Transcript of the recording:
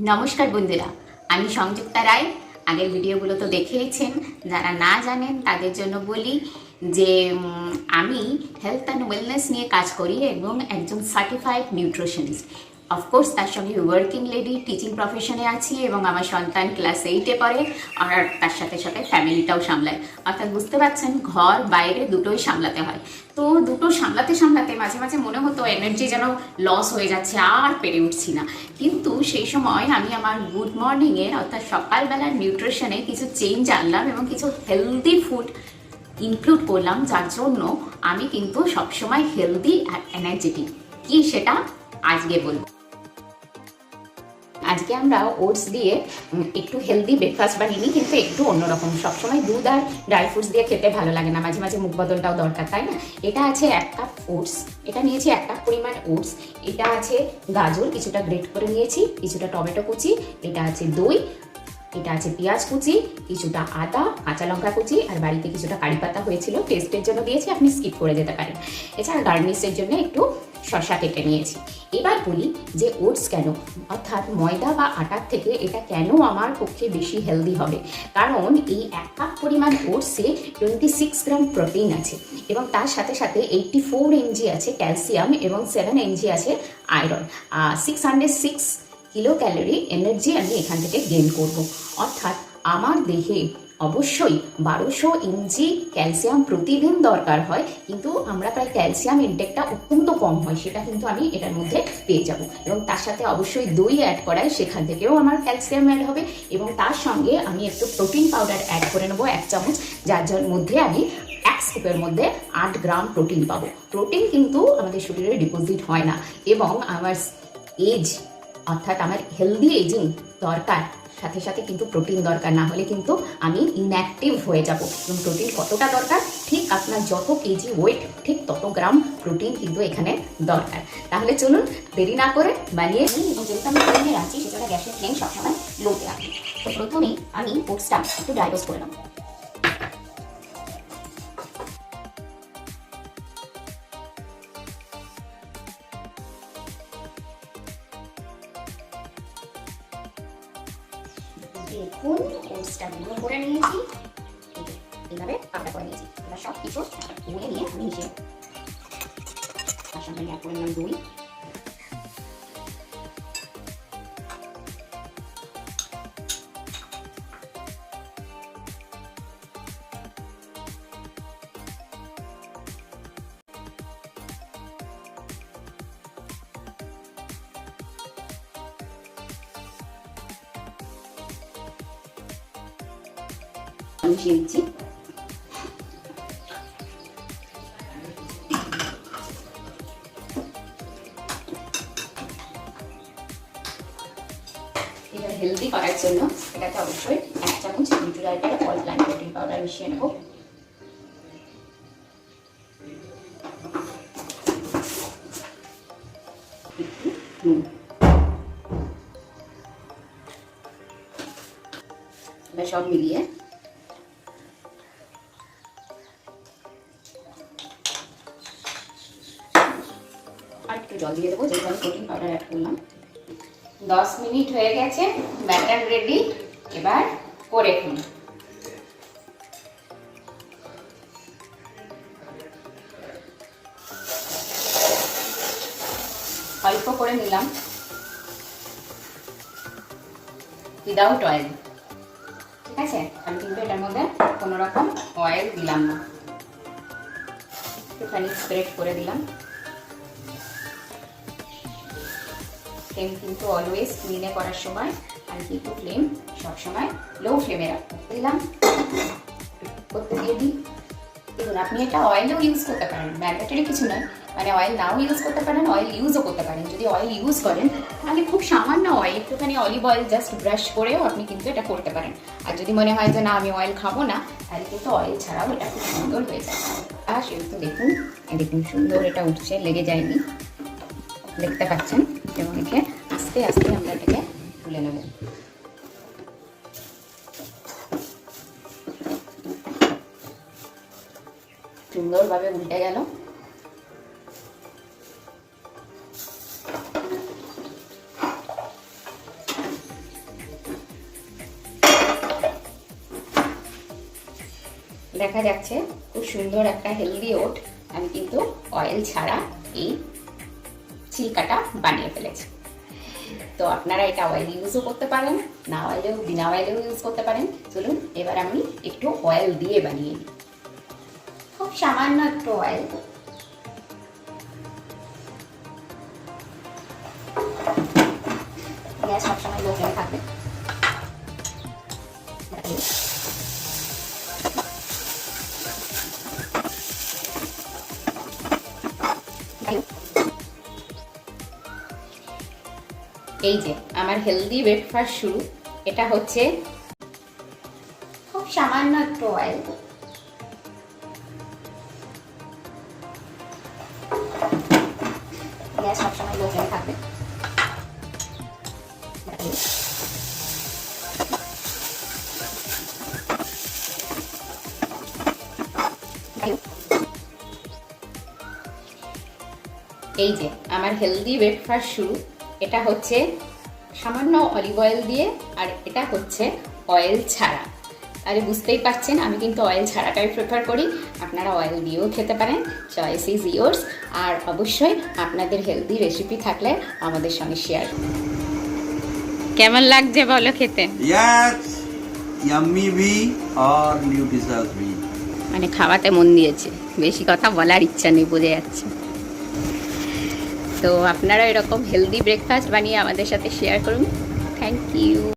নমস্কার বন্ধুরা, আমি সংযুক্তা রায়। আগের ভিডিওগুলো তো দেখেইছেন। যারা না জানেন তাদের জন্য বলি যে আমি হেলথ অ্যান্ড ওয়েলনেস নিয়ে কাজ করি এবং একজন সার্টিফাইড নিউট্রিশনিস্ট। অফকোর্স তার সঙ্গে ওয়ার্কিং লেডি, টিচিং প্রফেশনে আছি এবং আমার সন্তান ক্লাস 8-এ পড়ে, আর তার সাথে সাথে ফ্যামিলিটাও সামলায়। অর্থাৎ বুঝতে পারছেন, ঘর বাইরে দুটোই সামলাতে হয়। তো দুটো সামলাতে সামলাতে মাঝে মাঝে মনে হতো এনার্জি যেন লস হয়ে যাচ্ছে, আর পেরে উঠছি না। কিন্তু সেই সময় আমি আমার গুড মর্নিংয়ে অর্থাৎ সকালবেলার নিউট্রিশনে কিছু চেঞ্জ আনলাম এবং কিছু হেলদি ফুড ইনক্লুড করলাম, যার জন্য আমি কিন্তু সবসময় হেলদি আর এনার্জেটিক। কি সেটা আজকে বলবো। আজকে আমরা ওটস দিয়ে একটু হেলদি ব্রেকফাস্ট বানিয়ে নিই, কিন্তু একটু অন্যরকম। সবসময় দুধ আর ড্রাই ফ্রুটস দিয়ে খেতে ভালো লাগে না, মাঝে মাঝে মুখ বদলটাও দরকার, তাই না? এটা আছে 1 কাপ ওটস, এটা নিয়েছি 1 কাপ পরিমাণ ওটস। এটা আছে গাজর, কিছুটা গ্রেট করে নিয়েছি, কিছুটা টমেটো কুচি, এটা আছে দই, এটা আছে পেঁয়াজ কুচি, কিছুটা আদা, কাঁচা লঙ্কা কুচি, আর বাড়িতে কিছুটা কারি পাতা হয়েছিল, টেস্টের জন্য দিয়েছি, আপনি স্কিপ করে যেতে পারেন। এছাড়া গার্নিশের জন্য একটু শসা কেটে নিয়েছি। এবার বলি যে ওটস কেন, অর্থাৎ ময়দা বা আটার থেকে এটা কেন আমার পক্ষে বেশি হেলদি হবে। কারণ এই 1 কাপ পরিমাণ ওটসে 26 গ্রাম প্রোটিন আছে এবং তার সাথে সাথে 84 mg আছে ক্যালসিয়াম এবং 7 mg আছে আয়রন। 606 কিলো ক্যালোরি এনার্জি আমি এখান থেকে গেইন করব। অর্থাৎ আমার দেহে অবশ্যই 1200 mg ক্যালসিয়াম প্রতিদিন দরকার হয়, কিন্তু আমরা প্রায় ক্যালসিয়াম ইনটেকটা অত্যন্ত কম হয়, সেটা কিন্তু আমি এটার মধ্যে পেয়ে যাব। এবং তার সাথে অবশ্যই দই অ্যাড করায় সেখান থেকেও আমার ক্যালসিয়াম অ্যাড হবে। এবং তার সঙ্গে আমি একটু প্রোটিন পাউডার অ্যাড করে নেবো 1 চামচ, যার মধ্যে আমি 1 স্কুপের মধ্যে 8 গ্রাম প্রোটিন পাবো। প্রোটিন কিন্তু আমাদের শরীরে ডিপোজিট হয় না এবং আমার এজ অর্থাৎ আমার হেলদি এজিং দরকার, সাথে সাথে কিন্তু প্রোটিন দরকার, না হলে কিন্তু আমি ইনঅ্যাক্টিভ হয়ে যাব। এবং প্রোটিন কতটা দরকার, ঠিক আপনার যত কেজি ওয়েট ঠিক তত গ্রাম প্রোটিন কিন্তু এখানে দরকার। তাহলে চলুন দেরি না করে বানিয়ে নিই। এবং যেহেতু আমি ফ্লেমে রাখছি, সেটা গ্যাসের ফ্লেম সবসময় লোতে রাখি। তো প্রথমেই আমি ওটসটা একটু ড্রাই রোস্ট করে নেব। দেখুন ওটসটা গুঁড়ো করে নিয়েছি, এইভাবে পাতলা করে নিয়েছি। এবার সব কিছু গুঁড়ে নিয়ে আমি মিশিয়ে তার সঙ্গে অ্যাড করে নিলাম দই, মিশিয়ে দিচ্ছি। এটা হেলদি করার জন্য এটাতে অবশ্যই 1 চামচ নিউট্রিলাইটের অল প্ল্যান্ট প্রোটিন পাউডার মিশিয়ে নেব। এবার সব মিলিয়ে আর একটু জল দিয়ে দেবো, যেহেতু আমি প্রোটিন পাউডার অ্যাড করলাম। 10 মিনিট হয়ে গেছে, ব্যাটার রেডি। এবার করে খুন। অল্প করে নিলাম, উইদাউট অয়েল, ঠিক আছে? আমি কিন্তু এটার মধ্যে কোনো রকম অয়েল দিলাম না, একটুখানি স্প্রেড করে দিলাম। ফ্লেম কিন্তু অলওয়েজ ক্লিনে করার সময় আমি কিন্তু ফ্লেম সবসময় লো ফ্লেমে দিলাম, করতে দিয়ে দিই। দেখুন, আপনি এটা অয়েলও ইউজ করতে পারেন, ম্যান্ডেটরি কিছু নয়, মানে অয়েল নাও ইউজ করতে পারেন, অয়েল ইউজও করতে পারেন। যদি অয়েল ইউজ করেন তাহলে খুব সামান্য অয়েল, একটুখানি অলিভ অয়েল জাস্ট ব্রাশ করেও আপনি কিন্তু এটা করতে পারেন। আর যদি মনে হয় যে না আমি অয়েল খাবো না, তাহলে কিন্তু অয়েল ছাড়াও এটা খুব সুন্দর হয়ে যায়। আর সেহেতু দেখুন সুন্দর এটা উঠছে, লেগে যায়নি, দেখতে পাচ্ছেন। এবং একে আস্তে আস্তে আমরা এটাকে তুলে নেব। সুন্দরভাবে উল্টে গেল। দেখা যাচ্ছে খুব সুন্দর একটা হেলদি ওট আমি কিন্তু অয়েল ছাড়া এই চিল্কাটা বানিয়ে ফেলেছি। তো আপনারা এটা অয়েল ইউজও করতে পারেন, না অয়েলেও বিনা অয়েলেও ইউজ করতে পারেন। চলুন এবার আমি একটু অয়েল দিয়ে বানিয়ে নিই। খুব সামান্য একটু অয়েল, গ্যাস সবসময় লো ফ্লেমে থাকবে। এই যে আমার হেলদি ব্রেকফাস্ট শুরু। এটা হচ্ছে খুব সামান্য একটু অয়েল, গ্যাস সবসময় লো ফ্লেমে থাকবে। এই যে আমার হেলদি ব্রেকফাস্ট শুরু। এটা হচ্ছে সামান্য অলিভ অয়েল দিয়ে, আর এটা হচ্ছে অয়েল ছাড়া। তাহলে বুঝতেই পারছেন আমি কিন্তু অয়েল ছাড়াটাই প্রেফার করি। আপনারা অয়েল দিয়েও খেতে পারেন, চয়েস ইজ ইয়োর্স। আর অবশ্যই আপনাদের হেলদি রেসিপি থাকলে আমাদের সঙ্গে শেয়ার করুন। কেমন লাগছে বলো খেতে? Yes, yummy भी और न्यूट्रिशस भी। মানে খাওয়াতে মন দিয়েছে, বেশি কথা বলার ইচ্ছা নেই, বোঝা যাচ্ছে। তো আপনারা এরকম হেলদি ব্রেকফাস্ট বানিয়ে আমাদের সাথে শেয়ার করুন। Thank you.